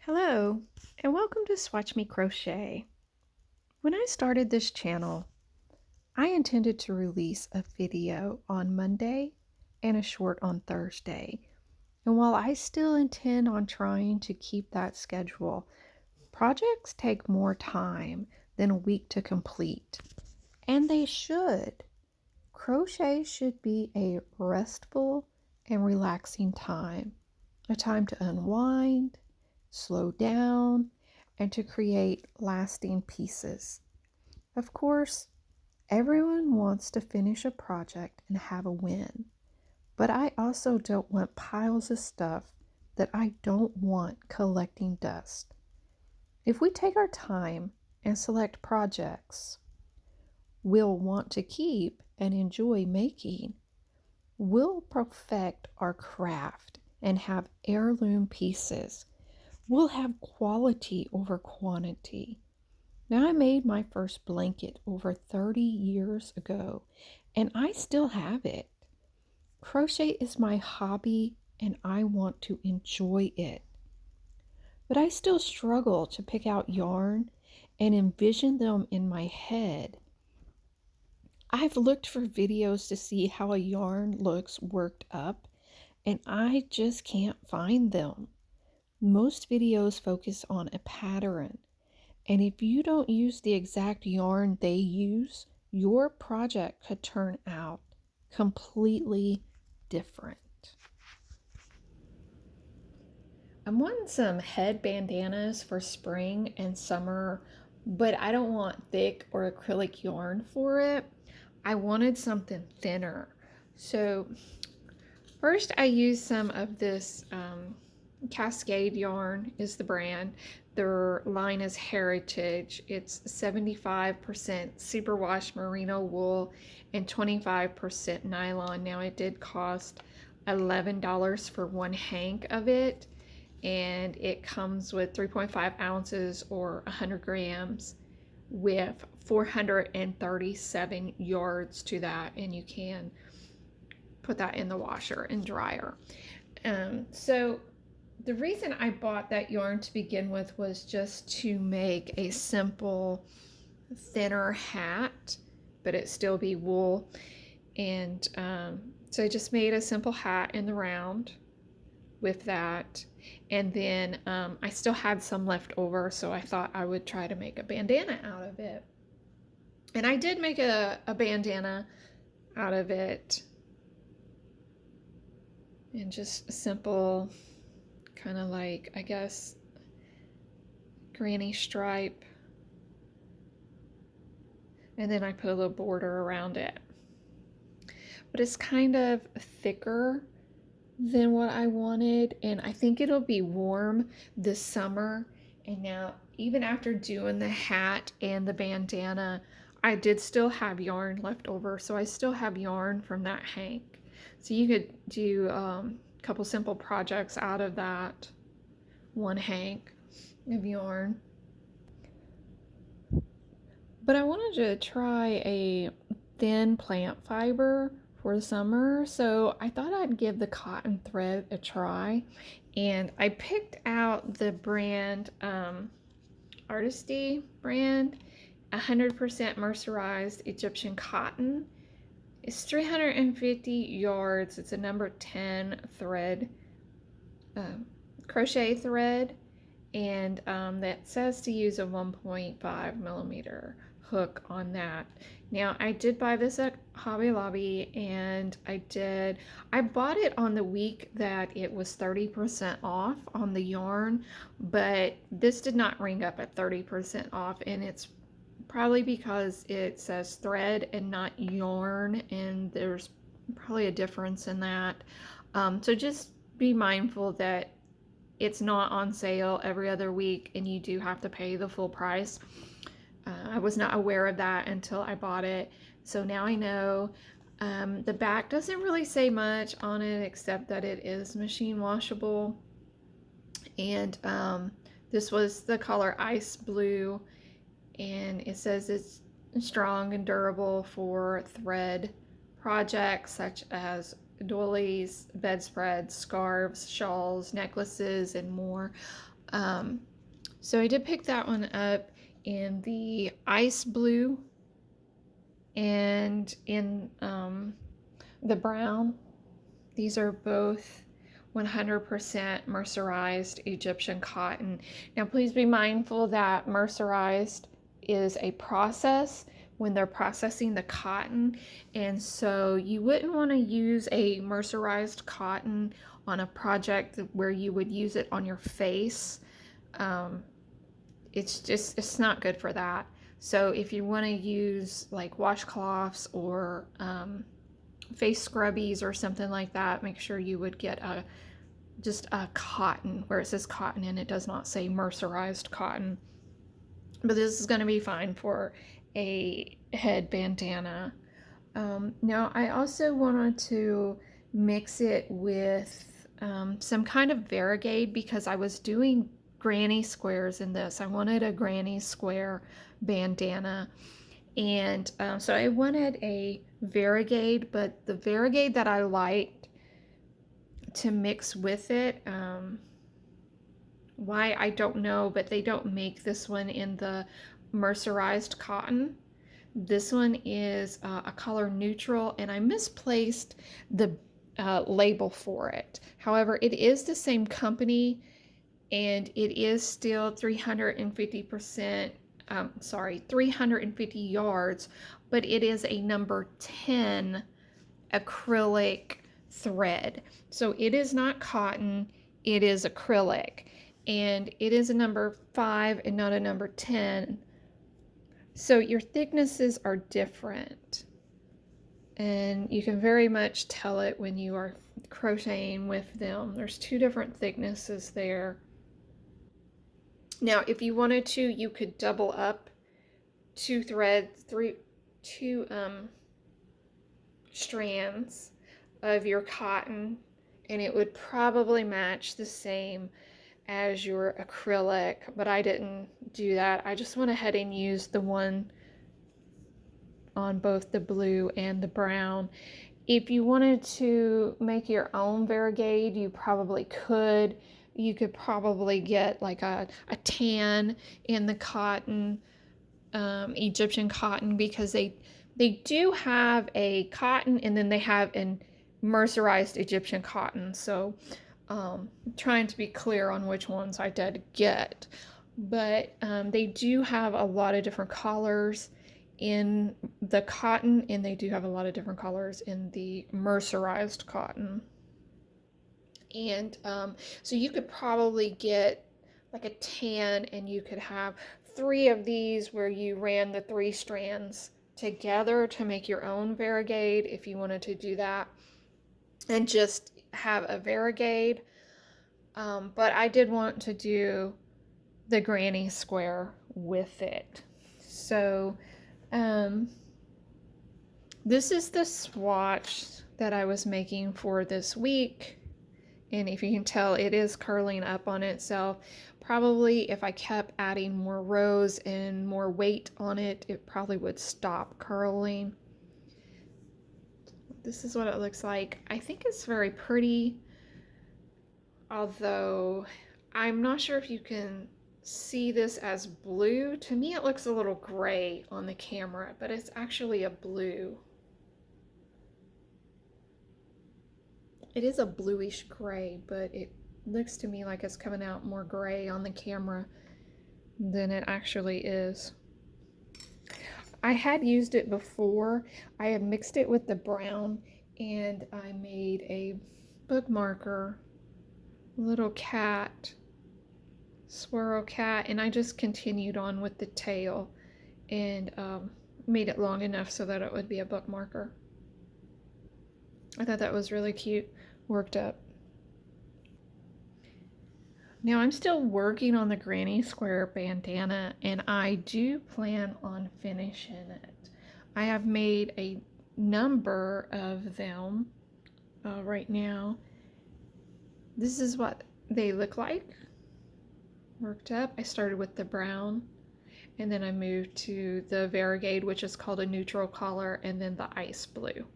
Hello, and welcome to Swatch Me Crochet. When I started this channel, I intended to release a video on Monday and a short on Thursday. And while I still intend on trying to keep that schedule, projects take more time than a week to complete. And they should. Crochet should be a restful and relaxing time, a time to unwind, slow down, and to create lasting pieces. Of course, everyone wants to finish a project and have a win, but I also don't want piles of stuff that I don't want collecting dust. If we take our time and select projects we'll want to keep and enjoy making, we'll perfect our craft and have heirloom pieces. We'll have quality over quantity. Now, I made my first blanket over 30 years ago, and I still have it. Crochet is my hobby, and I want to enjoy it. But I still struggle to pick out yarn and envision them in my head. I've looked for videos to see how a yarn looks worked up, and I just can't find them. Most videos focus on a pattern, and if you don't use the exact yarn they use, your project could turn out completely different. I'm wanting some head bandanas for spring and summer, but I don't want thick or acrylic yarn for it. I wanted something thinner. So first I used some of this Cascade yarn is the brand. Their line is Heritage. It's 75% superwash merino wool and 25% nylon. Now it did cost $11 for one hank of it, and it comes with 3.5 ounces or 100 grams with 437 yards to that, and you can put that in the washer and dryer. So the reason I bought that yarn to begin with was just to make a simple thinner hat, but it still be wool. And so I just made a simple hat in the round with that. And then I still had some left over, so I thought I would try to make a bandana out of it. And I did make a bandana out of it. And just a simple kind of like, I guess, granny stripe. And then I put a little border around it. But it's kind of thicker than what I wanted, and I think it'll be warm this summer. And now, even after doing the hat and the bandana, I did still have yarn left over, so I still have yarn from that hank. So you could do a couple simple projects out of that one hank of yarn. But I wanted to try a thin plant fiber for the summer, so I thought I'd give the cotton thread a try. And I picked out the brand Artiste brand, 100% mercerized Egyptian cotton. It's 350 yards. It's a number 10 thread, crochet thread, and that says to use a 1.5 millimeter hook on that. Now, I did buy this at Hobby Lobby, and I bought it on the week that it was 30% off on the yarn, but this did not ring up at 30% off, and it's probably because it says thread and not yarn, and there's probably a difference in that. So just be mindful that it's not on sale every other week, and you do have to pay the full price. I was not aware of that until I bought it, so now I know. The back doesn't really say much on it except that it is machine washable, and this was the color ice blue, and it says it's strong and durable for thread projects such as doilies, bedspreads, scarves, shawls, necklaces, and more. So I did pick that one up in the ice blue and in the brown. These are both 100% mercerized Egyptian cotton. Now, please be mindful that mercerized is a process when they're processing the cotton, and so you wouldn't want to use a mercerized cotton on a project where you would use it on your face. It's not good for that. So if you want to use like washcloths or face scrubbies or something like that, make sure you would get just a cotton where it says cotton and it does not say mercerized cotton. But this is going to be fine for a head bandana. Now I also wanted to mix it with some kind of variegate because I was doing granny squares in this. I wanted a granny square bandana, and so I wanted a variegate, but the variegate that I liked to mix with it, why I don't know, but they don't make this one in the mercerized cotton. This one is a color neutral, and I misplaced the label for it. However, it is the same company, and it is still 350%, 350 yards, but it is a number 10 acrylic thread. So it is not cotton, it is acrylic, and it is a number 5 and not a number 10. So your thicknesses are different, and you can very much tell it when you are crocheting with them. There's 2 different thicknesses there. Now, if you wanted to, you could double up 2 threads, two strands of your cotton, and it would probably match the same as your acrylic, but I didn't do that. I just went ahead and used the one on both the blue and the brown. If you wanted to make your own variegate, you probably could. You could probably get like a tan in the cotton, Egyptian cotton, because they do have a cotton and then they have an mercerized Egyptian cotton. So I'm trying to be clear on which ones I did get. But they do have a lot of different colors in the cotton, and they do have a lot of different colors in the mercerized cotton. And so you could probably get like a tan, and you could have 3 of these where you ran the 3 strands together to make your own variegate if you wanted to do that, and just have a variegate. But I did want to do the granny square with it. So this is the swatch that I was making for this week. And if you can tell, it is curling up on itself. Probably if I kept adding more rows and more weight on it, it probably would stop curling. This is what it looks like. I think it's very pretty, although I'm not sure if you can see this as blue. To me, it looks a little gray on the camera, but it's actually a blue. It is a bluish gray, but it looks to me like it's coming out more gray on the camera than it actually is. I had used it before. I had mixed it with the brown, and I made a bookmarker, little cat, swirl cat, and I just continued on with the tail and made it long enough so that it would be a bookmarker. I thought that was really cute, worked up. Now I'm still working on the granny square bandana, and I do plan on finishing it. I have made a number of them right now. This is what they look like, worked up. I started with the brown, and then I moved to the variegate, which is called a neutral color, and then the ice blue.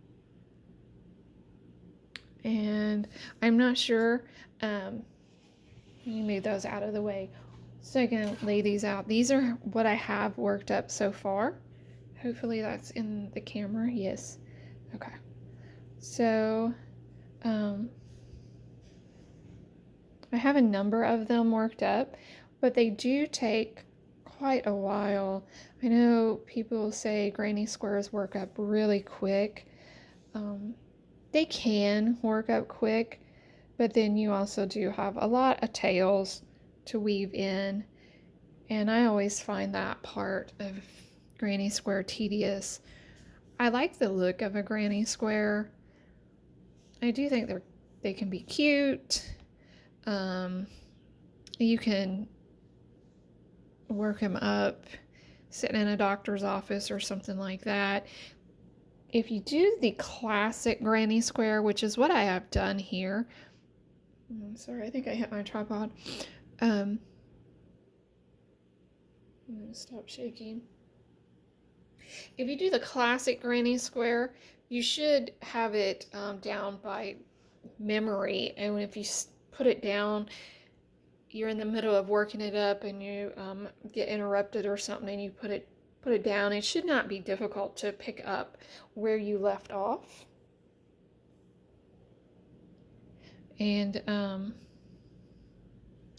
And I'm not sure Let me move those out of the way so I can lay these out. These are what I have worked up so far. Hopefully that's in the camera. Yes. Okay. So I have a number of them worked up, but they do take quite a while. I know people say granny squares work up really quick. They can work up quick, but then you also do have a lot of tails to weave in, and I always find that part of granny square tedious. I like the look of a granny square. I do think they can be cute. You can work them up sitting in a doctor's office or something like that. If you do the classic granny square, which is what I have done here. Sorry, I think I hit my tripod. I'm gonna stop shaking. If you do the classic granny square, you should have it down by memory, and if you put it down, you're in the middle of working it up and you get interrupted or something and you put it down, it should not be difficult to pick up where you left off. And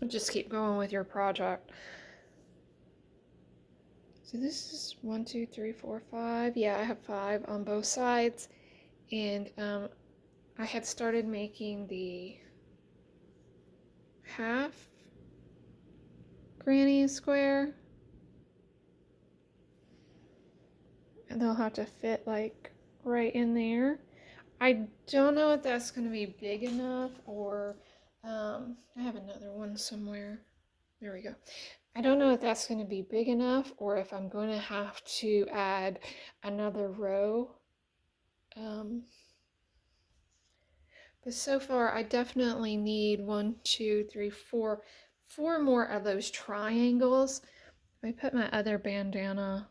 just keep going with your project. So this is 1, 2, 3, 4, 5. Yeah, I have 5 on both sides. And I had started making the half granny square. And they'll have to fit like right in there. I don't know if that's going to be big enough, or I have another one somewhere. There we go. I don't know if that's going to be big enough, or if I'm going to have to add another row. But so far, I definitely need 1, 2, 3, 4 more of those triangles. If I put my other bandana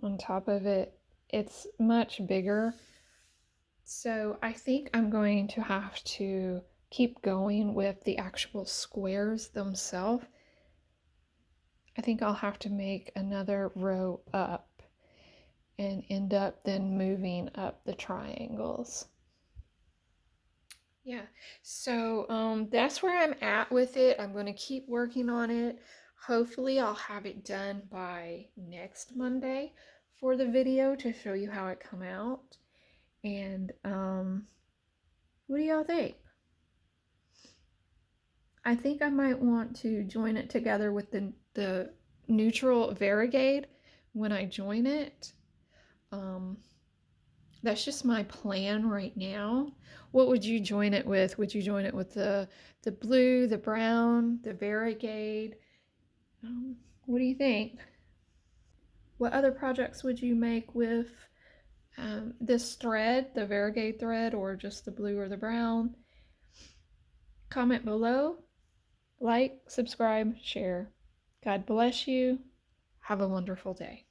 on top of it, it's much bigger. So I think I'm going to have to keep going with the actual squares themselves. I think I'll have to make another row up and end up then moving up the triangles. Yeah, so that's where I'm at with it. I'm going to keep working on it. Hopefully I'll have it done by next Monday for the video to show you how it come out. And what do y'all think? I think I might want to join it together with the neutral variegated when I join it. That's just my plan right now. What would you join it with? Would you join it with the blue, the brown, the variegated? What do you think? What other projects would you make with this thread, the variegated thread, or just the blue or the brown? Comment below. Like, subscribe, share. God bless you. Have a wonderful day.